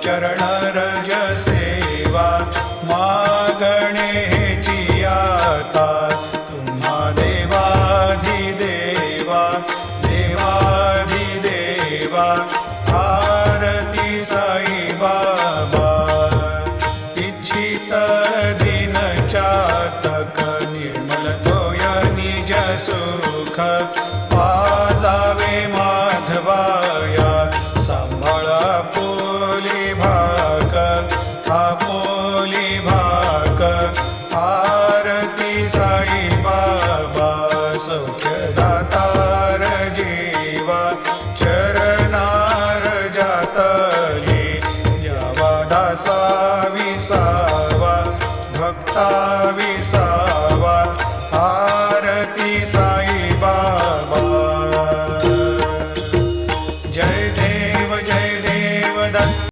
चरण रज सेवा मागणेची आता तुम्हा देवाधिदेवा देवाधिदेवा आरती साई बाबा इच्छित दिन चातक निर्मल तोय निज सुख पाजावे माधवाया सांभाळा पोली भाग आपोली भाग आरती साई बाबा सौख्य दातार जीवा चरणार जातली यावा दासा